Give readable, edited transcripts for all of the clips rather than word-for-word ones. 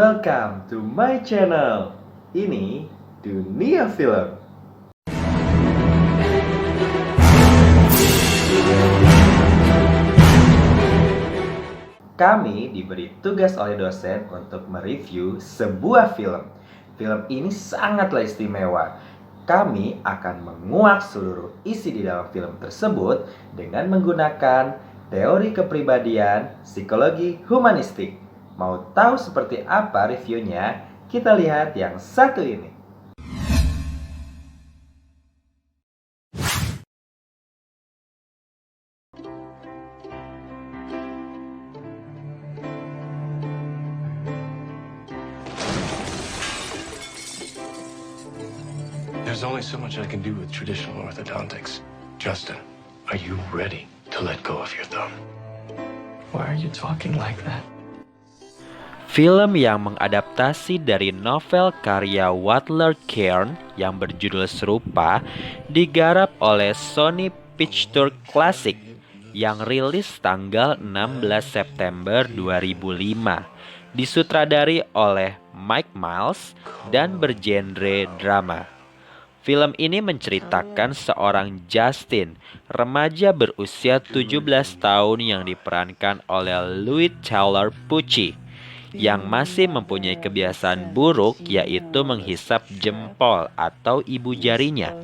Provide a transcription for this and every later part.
Welcome to my channel. Ini Dunia Film. Kami diberi tugas oleh dosen untuk mereview sebuah film. Film ini sangatlah istimewa. Kami akan menguak seluruh isi di dalam film tersebut dengan menggunakan teori kepribadian psikologi humanistik. Mau tahu seperti apa reviewnya? Kita lihat yang satu ini. There's only so much I can do with traditional orthodontics. Justin, are you ready to let go of your thumb? Why are you talking like that? Film yang mengadaptasi dari novel karya Wadler Cairn yang berjudul serupa digarap oleh Sony Pictures Classics yang rilis tanggal 16 September 2005, disutradari oleh Mike Miles dan bergenre drama. Film ini menceritakan seorang Justin, remaja berusia 17 tahun yang diperankan oleh Louis Taylor Pucci, yang masih mempunyai kebiasaan buruk yaitu menghisap jempol atau ibu jarinya.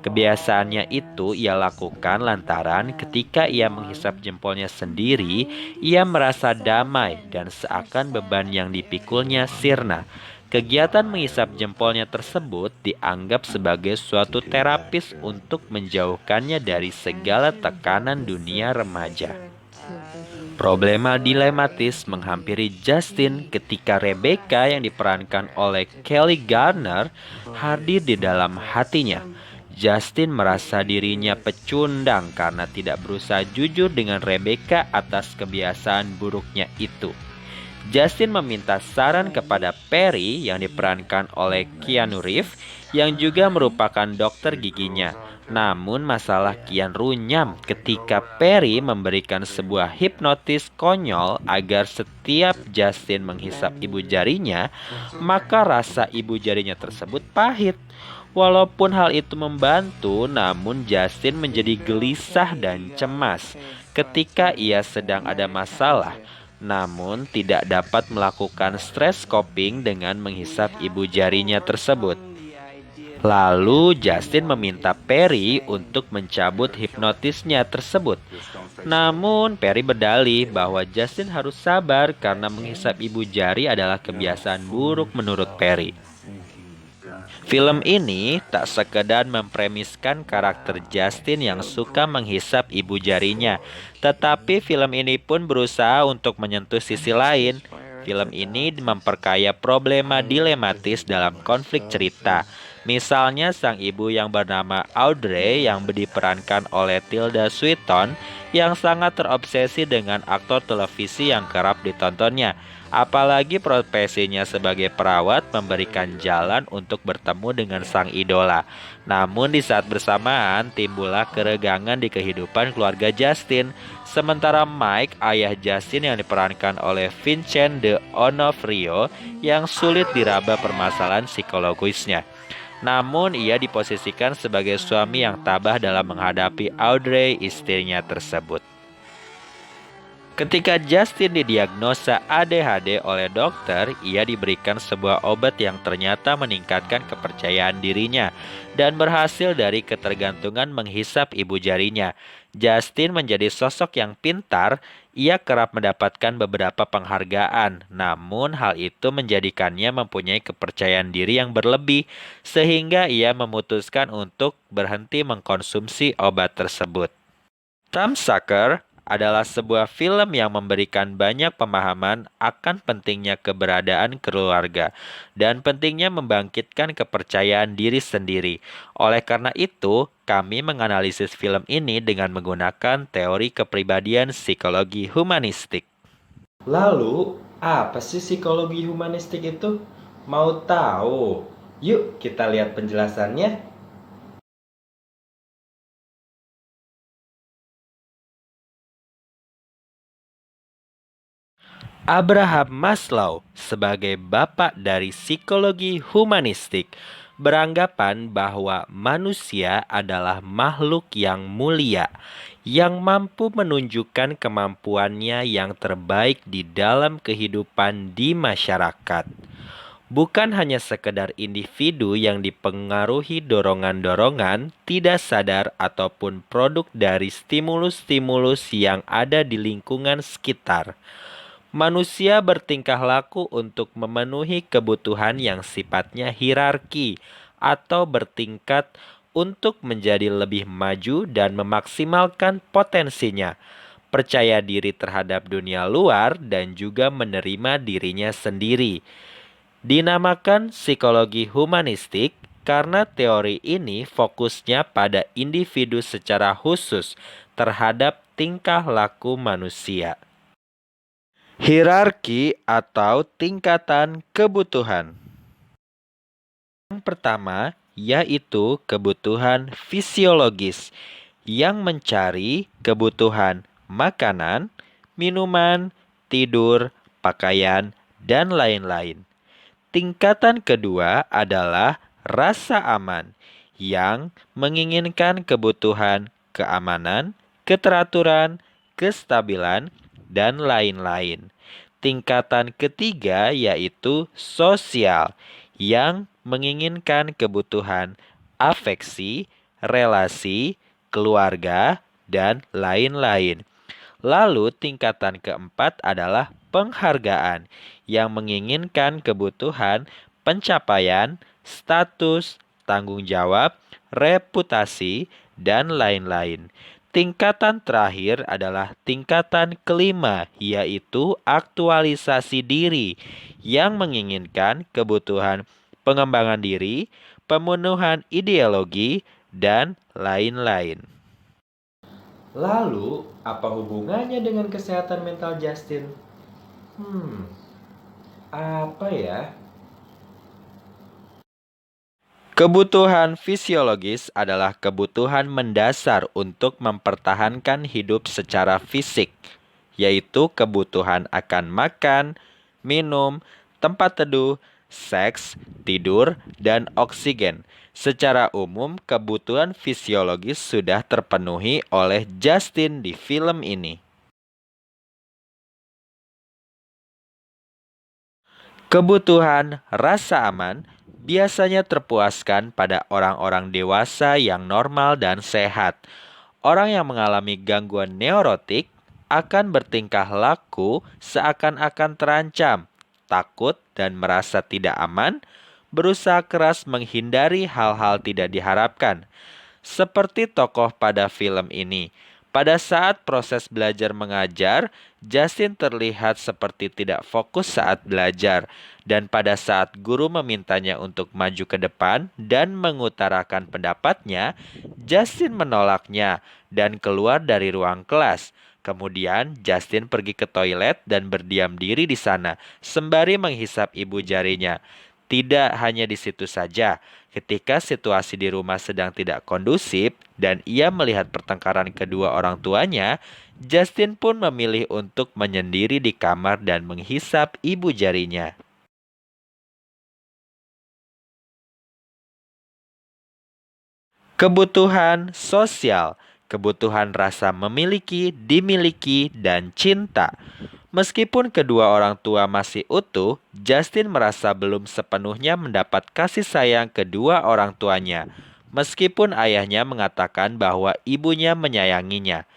Kebiasaannya itu ia lakukan lantaran ketika ia menghisap jempolnya sendiri, ia merasa damai dan seakan beban yang dipikulnya sirna. Kegiatan menghisap jempolnya tersebut dianggap sebagai suatu terapis untuk menjauhkannya dari segala tekanan dunia remaja. Problema dilematis menghampiri Justin ketika Rebecca yang diperankan oleh Kelly Garner hadir di dalam hatinya. Justin merasa dirinya pecundang karena tidak berusaha jujur dengan Rebecca atas kebiasaan buruknya itu. Justin meminta saran kepada Perry yang diperankan oleh Keanu Reeves yang juga merupakan dokter giginya. Namun masalah kian runyam ketika Perry memberikan sebuah hipnotis konyol agar setiap Justin menghisap ibu jarinya, maka rasa ibu jarinya tersebut pahit. Walaupun hal itu membantu, namun Justin menjadi gelisah dan cemas ketika ia sedang ada masalah, namun tidak dapat melakukan stress coping dengan menghisap ibu jarinya tersebut. Lalu Justin meminta Perry untuk mencabut hipnotisnya tersebut. Namun Perry berdalih bahwa Justin harus sabar karena menghisap ibu jari adalah kebiasaan buruk menurut Perry. Film ini tak sekedar mempremiskan karakter Justin yang suka menghisap ibu jarinya, tetapi film ini pun berusaha untuk menyentuh sisi lain. Film ini memperkaya problema dilematis dalam konflik cerita. Misalnya sang ibu yang bernama Audrey yang diperankan oleh Tilda Swinton yang sangat terobsesi dengan aktor televisi yang kerap ditontonnya. Apalagi profesinya sebagai perawat memberikan jalan untuk bertemu dengan sang idola. Namun di saat bersamaan timbullah keregangan di kehidupan keluarga Justin. Sementara Mike, ayah Justin yang diperankan oleh Vincent D'Onofrio yang sulit diraba permasalahan psikologisnya. Namun ia diposisikan sebagai suami yang tabah dalam menghadapi Audrey, istrinya tersebut. Ketika Justin didiagnosa ADHD oleh dokter, ia diberikan sebuah obat yang ternyata meningkatkan kepercayaan dirinya dan berhasil dari ketergantungan menghisap ibu jarinya. Justin menjadi sosok yang pintar, ia kerap mendapatkan beberapa penghargaan, namun hal itu menjadikannya mempunyai kepercayaan diri yang berlebih, sehingga ia memutuskan untuk berhenti mengkonsumsi obat tersebut. Thumbsucker adalah sebuah film yang memberikan banyak pemahaman akan pentingnya keberadaan keluarga dan pentingnya membangkitkan kepercayaan diri sendiri. Oleh karena itu, kami menganalisis film ini dengan menggunakan teori kepribadian psikologi humanistik. Lalu, apa sih psikologi humanistik itu? Mau tahu? Yuk kita lihat penjelasannya. Abraham Maslow sebagai bapak dari psikologi humanistik beranggapan bahwa manusia adalah makhluk yang mulia, yang mampu menunjukkan kemampuannya yang terbaik di dalam kehidupan di masyarakat. Bukan hanya sekedar individu yang dipengaruhi dorongan-dorongan tidak sadar ataupun produk dari stimulus-stimulus yang ada di lingkungan sekitar. Manusia bertingkah laku untuk memenuhi kebutuhan yang sifatnya hierarki atau bertingkat untuk menjadi lebih maju dan memaksimalkan potensinya, percaya diri terhadap dunia luar, dan juga menerima dirinya sendiri. Dinamakan psikologi humanistik karena teori ini fokusnya pada individu secara khusus terhadap tingkah laku manusia. Hierarki atau tingkatan kebutuhan. Yang pertama yaitu kebutuhan fisiologis yang mencari kebutuhan makanan, minuman, tidur, pakaian, dan lain-lain. Tingkatan kedua adalah rasa aman yang menginginkan kebutuhan keamanan, keteraturan, kestabilan, dan lain-lain. Tingkatan ketiga yaitu sosial yang menginginkan kebutuhan afeksi, relasi, keluarga, dan lain-lain. Lalu tingkatan keempat adalah penghargaan yang menginginkan kebutuhan pencapaian, status, tanggung jawab, reputasi, dan lain-lain. Tingkatan terakhir adalah tingkatan kelima, yaitu aktualisasi diri yang menginginkan kebutuhan pengembangan diri, pemenuhan ideologi, dan lain-lain. Lalu, apa hubungannya dengan kesehatan mental Justin? Apa ya? Kebutuhan fisiologis adalah kebutuhan mendasar untuk mempertahankan hidup secara fisik, yaitu kebutuhan akan makan, minum, tempat teduh, seks, tidur, dan oksigen. Secara umum, kebutuhan fisiologis sudah terpenuhi oleh Justin di film ini. Kebutuhan rasa aman biasanya terpuaskan pada orang-orang dewasa yang normal dan sehat. Orang yang mengalami gangguan neurotik akan bertingkah laku seakan-akan terancam, takut, dan merasa tidak aman, berusaha keras menghindari hal-hal tidak diharapkan. Seperti tokoh pada film ini, pada saat proses belajar mengajar, Justin terlihat seperti tidak fokus saat belajar, dan pada saat guru memintanya untuk maju ke depan dan mengutarakan pendapatnya, Justin menolaknya dan keluar dari ruang kelas. Kemudian Justin pergi ke toilet dan berdiam diri di sana, sembari menghisap ibu jarinya. Tidak hanya di situ saja, ketika situasi di rumah sedang tidak kondusif dan ia melihat pertengkaran kedua orang tuanya, Justin pun memilih untuk menyendiri di kamar dan menghisap ibu jarinya. Kebutuhan sosial, kebutuhan rasa memiliki, dimiliki, dan cinta. Meskipun kedua orang tua masih utuh, Justin merasa belum sepenuhnya mendapat kasih sayang kedua orang tuanya. Meskipun ayahnya mengatakan bahwa ibunya menyayanginya,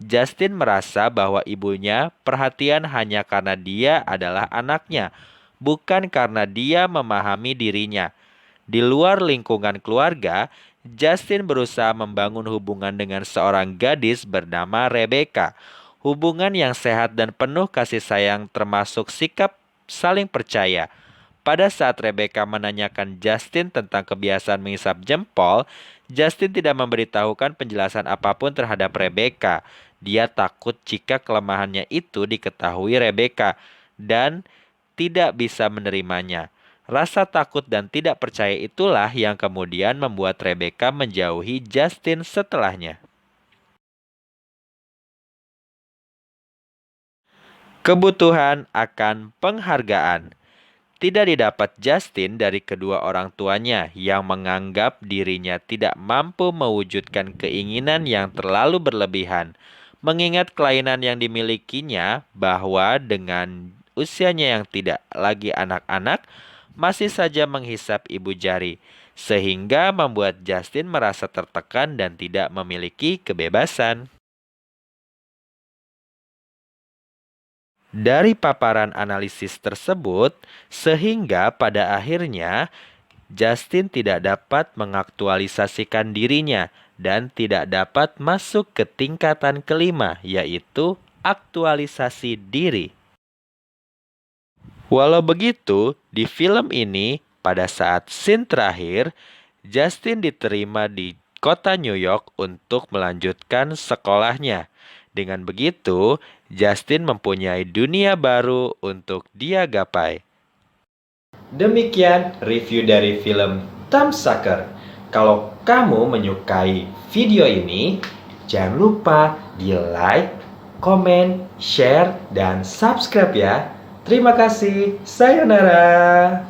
Justin merasa bahwa ibunya perhatian hanya karena dia adalah anaknya, bukan karena dia memahami dirinya. Di luar lingkungan keluarga, Justin berusaha membangun hubungan dengan seorang gadis bernama Rebecca. Hubungan yang sehat dan penuh kasih sayang termasuk sikap saling percaya. Pada saat Rebecca menanyakan Justin tentang kebiasaan menghisap jempol, Justin tidak memberitahukan penjelasan apapun terhadap Rebecca. Dia takut jika kelemahannya itu diketahui Rebecca dan tidak bisa menerimanya. Rasa takut dan tidak percaya itulah yang kemudian membuat Rebecca menjauhi Justin setelahnya. kebutuhan akan penghargaan. Tidak didapat Justin dari kedua orang tuanya yang menganggap dirinya tidak mampu mewujudkan keinginan yang terlalu berlebihan. Mengingat kelainan yang dimilikinya bahwa dengan usianya yang tidak lagi anak-anak, masih saja menghisap ibu jari. Sehingga membuat Justin merasa tertekan dan tidak memiliki kebebasan. Dari paparan analisis tersebut, sehingga pada akhirnya Justin tidak dapat mengaktualisasikan dirinya dan tidak dapat masuk ke tingkatan kelima, yaitu aktualisasi diri. Walau begitu, di film ini, pada saat scene terakhir, Justin diterima di kota New York untuk melanjutkan sekolahnya. Dengan begitu, Justin mempunyai dunia baru untuk dia gapai. Demikian review dari film Thumbsucker. Kalau kamu menyukai video ini, jangan lupa di like, komen, share, dan subscribe ya. Terima kasih. Sayonara.